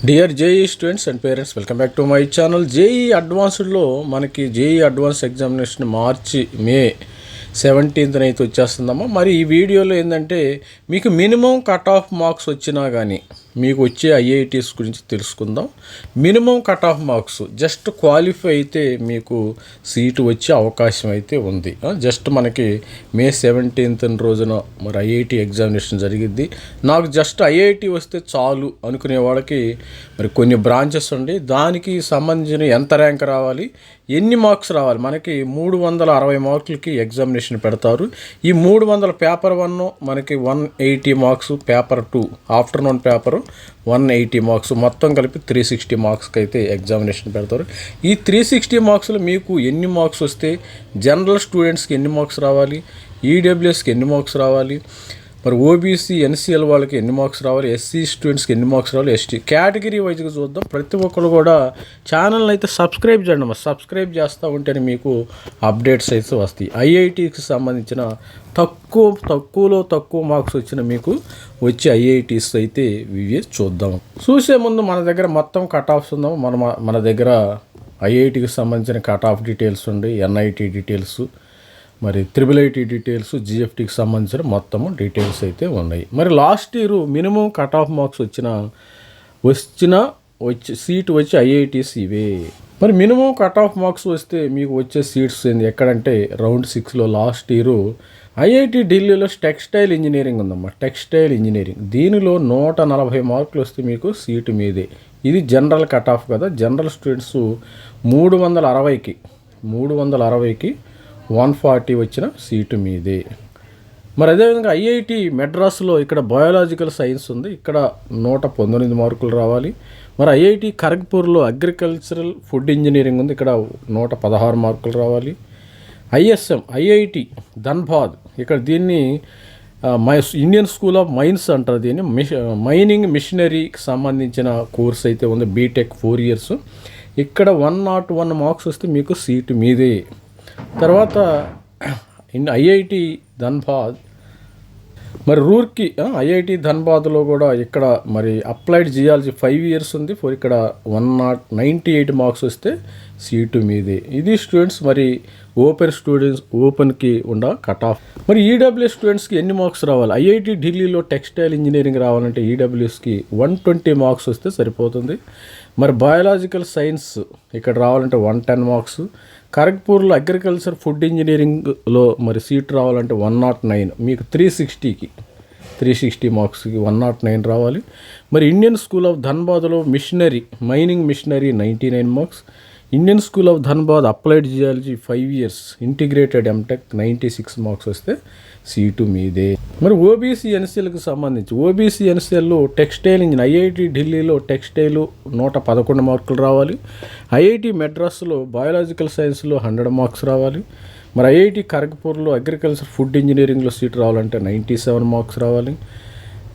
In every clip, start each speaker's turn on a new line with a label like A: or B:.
A: Dear JEE students and parents, welcome back to my channel. JEE అడ్వాన్స్డ్లో మనకి JEE advance examination మే 17th అయితే వచ్చేస్తుందమ్మా. మరి ఈ వీడియోలో ఏంటంటే మీకు మినిమం కట్ ఆఫ్ మార్క్స్ వచ్చినా కానీ మీకు వచ్చే ఐఐటీస్ గురించి తెలుసుకుందాం. Minimum cut off marks just qualify అయితే మీకు సీటు వచ్చే అవకాశం అయితే ఉంది. జస్ట్ మనకి మే 17th రోజున మరి ఐఐటీ ఎగ్జామినేషన్ జరిగిద్ది. నాకు జస్ట్ ఐఐటీ వస్తే చాలు అనుకునే వాళ్ళకి మరి కొన్ని బ్రాంచెస్ ఉండి దానికి సంబంధించిన ఎంత ర్యాంక్ రావాలి, ఎన్ని మార్క్స్ రావాలి. మనకి 360 మార్కులకి ఎగ్జామినేషన్ పెడతారు. ఈ 300 పేపర్ 1 మనకి 180 marks, paper 2 afternoon paper 180 marks, మొత్తం కలిపి 360 మార్క్స్కి అయితే ఎగ్జామినేషన్ పెడతారు. ఈ 360 మార్క్స్లో మీకు ఎన్ని మార్క్స్ వస్తే, జనరల్ స్టూడెంట్స్కి ఎన్ని మార్క్స్ రావాలి, ఈడబ్ల్యూఎస్కి ఎన్ని మార్క్స్ రావాలి, మరి ఓబీసీ ఎన్సీఎల్ వాళ్ళకి ఎన్ని మార్క్స్ రావాలి, ఎస్సీ స్టూడెంట్స్కి ఎన్ని మార్క్స్ రావాలి, ఎస్టీ కేటగిరీ వైజ్గా చూద్దాం. ప్రతి ఒక్కరు కూడా ఛానల్ని అయితే సబ్స్క్రైబ్ చేయండి. సబ్స్క్రైబ్ చేస్తూ ఉంటేనే మీకు అప్డేట్స్ అయితే వస్తాయి. ఐఐటీకి సంబంధించిన తక్కువ మార్క్స్ వచ్చిన మీకు వచ్చే ఐఐటీస్ అయితే ఇవి చూద్దాం. చూసే ముందు మన దగ్గర మొత్తం కట్ ఆఫ్స్ ఉందాం. మన దగ్గర ఐఐటీకి సంబంధించిన కట్ ఆఫ్ డీటెయిల్స్ ఉండి, ఎన్ఐటీ డీటెయిల్స్, మరి IIIT డీటెయిల్స్, జిఎఫ్టీకి సంబంధించిన మొత్తము డీటెయిల్స్ అయితే ఉన్నాయి. మరి last year minimum cut off marks వచ్చి సీట్ వచ్చి ఐఐటీస్ ఇవే. మరి మినిమం కట్ ఆఫ్ మార్క్స్ వస్తే మీకు వచ్చే సీట్స్ ఏంది ఎక్కడంటే రౌండ్ 6లో లాస్ట్ ఇయర్ ఐఐటి ఢిల్లీలో టెక్స్టైల్ ఇంజనీరింగ్ ఉందమ్మా. టెక్స్టైల్ ఇంజనీరింగ్ దీనిలో 140 మార్కులు వస్తే మీకు సీటు మీదే. ఇది జనరల్ కట్ ఆఫ్ కదా. జనరల్ స్టూడెంట్స్ 360కి 140 వచ్చిన సీటు మీదే. మరి అదేవిధంగా ఐఐటి మెడ్రాస్లో ఇక్కడ బయాలజికల్ సైన్స్ ఉంది. ఇక్కడ 119 మార్కులు రావాలి. మరి ఐఐటి ఖరగ్పూర్లో అగ్రికల్చరల్ ఫుడ్ ఇంజనీరింగ్ ఉంది. ఇక్కడ 116 మార్కులు రావాలి. ఐఐటి ధన్బాద్, ఇక్కడ దీన్ని ఇండియన్ స్కూల్ ఆఫ్ మైన్స్ అంటారు. దీన్ని మైనింగ్ మిషనరీకి సంబంధించిన కోర్స్ అయితే ఉంది. B Tech 4 years. ఇక్కడ 101 మార్క్స్ వస్తే మీకు సీటు మీదే. తర్వాత ఐఐటి ధన్బాద్, మరి రూర్కీ ఐఐటి ధన్బాద్లో కూడా ఇక్కడ మరి అప్లైడ్ జియాలజీ 5 years ఉంది. ఇక్కడ 198 మార్క్స్ వస్తే సీటు మీదే. ఇది స్టూడెంట్స్ మరి ఓపెన్కి ఉండ కట్ ఆఫ్. మరి ఈడబ్ల్యూఎస్ స్టూడెంట్స్కి ఎన్ని మార్క్స్ రావాలి? ఐఐటి ఢిల్లీలో టెక్స్టైల్ ఇంజనీరింగ్ రావాలంటే ఈడబ్ల్యూఎస్కి 120 మార్క్స్ వస్తే సరిపోతుంది. మరి బయాలజికల్ సైన్స్ ఇక్కడ రావాలంటే 110 మార్క్స్. ఖరగ్పూర్లో అగ్రికల్చర్ ఫుడ్ ఇంజనీరింగ్లో మరి సీట్ రావాలంటే 109, మీకు 360 మార్క్స్కి 109 రావాలి. మరి ఇండియన్ స్కూల్ ఆఫ్ ధన్బాద్లో mining machinery 99 marks. Indian school of Dhanbad applied geology 5 years integrated MTech 96 marks వస్తే సీటు మీదే. మరి ఓబీసీ ఎన్సీఎల్కి సంబంధించి ఓబీసీ ఎన్సీఎల్లో టెక్స్టైల్ ఇంజిన్ ఐఐటి ఢిల్లీలో టెక్స్టైల్ 111 మార్కులు రావాలి. ఐఐటి మెడ్రాస్లో బయాలజికల్ సైన్స్లో 100 మార్క్స్ రావాలి. మరి ఐఐటి ఖరగ్పూర్లో అగ్రికల్చర్ ఫుడ్ ఇంజనీరింగ్లో సీట్ రావాలంటే 97 మార్క్స్ రావాలి.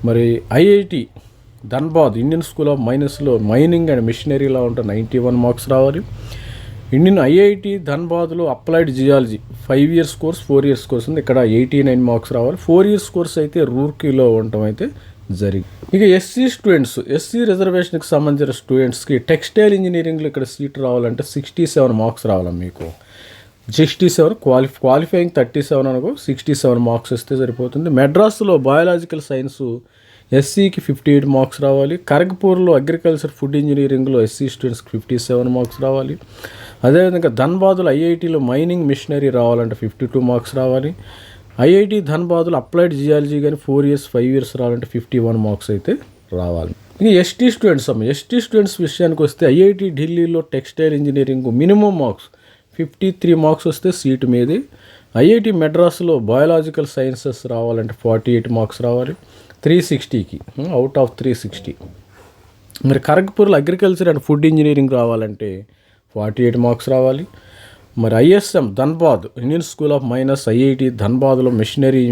A: మరి IIT Dhanbad Indian school of మైన్స్లో మైనింగ్ అండ్ మిషనరీలో ఉంటే 91 మార్క్స్ రావాలి. ఐఐటి ధన్బాద్లో applied geology 5 years course, 4 years course ఉంది. ఇక్కడ 89 మార్క్స్ రావాలి. 4 years కోర్స్ అయితే రూర్కీలో ఉండటం అయితే జరిగింది. ఇక ఎస్సీ రిజర్వేషన్కి సంబంధించిన స్టూడెంట్స్కి టెక్స్టైల్ ఇంజనీరింగ్లో ఇక్కడ సీట్ రావాలంటే 67 మార్క్స్ రావాలి. మీకు 67 క్వాలిఫైయింగ్ 37 అనుకో, 67 మార్క్స్ వస్తే సరిపోతుంది. మెడ్రాస్లో బయాలజికల్ సైన్స్ ఎస్సీకి 58 మార్క్స్ రావాలి. ఖరగ్పూర్లో అగ్రికల్చర్ ఫుడ్ ఇంజనీరింగ్లో ఎస్సీ స్టూడెంట్స్కి 57 మార్క్స్ రావాలి. అదేవిధంగా ధన్బాద్లో ఐఐటీలో మైనింగ్ మిషనరీ రావాలంటే 52 మార్క్స్ రావాలి. ఐఐటి ధన్బాద్లో అప్లైడ్ జియాలజీ కానీ 4 years 5 years రావాలంటే 51 మార్క్స్ అయితే రావాలి. ఇక ఎస్టీ స్టూడెంట్స్ విషయానికి వస్తే ఐఐటి ఢిల్లీలో textile engineering minimum marks 53 marks వస్తే సీటు మీదే. ఐఐటి మెడ్రాస్లో బయాలజికల్ సైన్సెస్ రావాలంటే 48 మార్క్స్ రావాలి 360కి, అవుట్ ఆఫ్ 360. మరి ఖరగ్పూర్లో అగ్రికల్చర్ అండ్ ఫుడ్ ఇంజనీరింగ్ రావాలంటే 48 మార్క్స్ రావాలి. మరి ISM Dhanbad Indian school of mines IIT ధన్బాద్లో మిషనరీ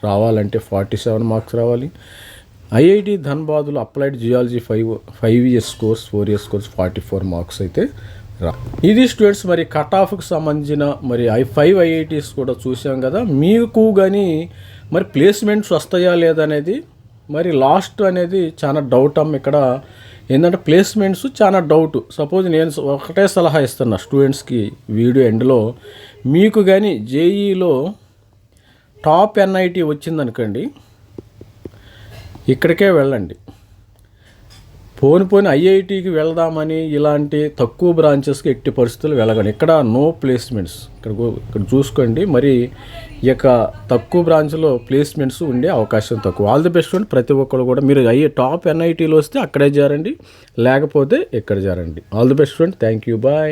A: రావాలంటే 47 మార్క్స్ రావాలి. ఐఐటి ధన్బాద్లో applied geology 5 years course, 4 years course 44 marks అయితే ఇది స్టూడెంట్స్. మరి కట్ ఆఫ్కి సంబంధించిన మరి 5 ఐఐటీస్ కూడా చూసాం కదా. మీకు కానీ మరి ప్లేస్మెంట్స్ వస్తాయా లేదనేది మరి లాస్ట్ అనేది చాలా డౌట్ ఇక్కడ ఏంటంటే ప్లేస్మెంట్స్ చాలా డౌట్. సపోజ్ నేను ఒకటే సలహా ఇస్తున్నా స్టూడెంట్స్కి వీడియో ఎండ్లో, మీకు కానీ జేఈలో టాప్ ఎన్ఐటి వచ్చిందనుకోండి, ఇక్కడికే వెళ్ళండి. పోని ఐఐటికి వెళ్దామని ఇలాంటి తక్కువ బ్రాంచెస్కి ఎట్టి పరిస్థితులు వెళ్ళకండి. ఇక్కడ నో ప్లేస్మెంట్స్. ఇక్కడ చూసుకోండి. మరి ఇక తక్కువ బ్రాంచ్లో ప్లేస్మెంట్స్ ఉండే అవకాశం తక్కువ. ఆల్ ది బెస్ట్ అండి ప్రతి ఒక్కరు కూడా. మీరు టాప్ ఎన్ఐటీలో వస్తే అక్కడే చేరండి, లేకపోతే ఇక్కడ చేరండి. All the best friend. Thank you. Bye.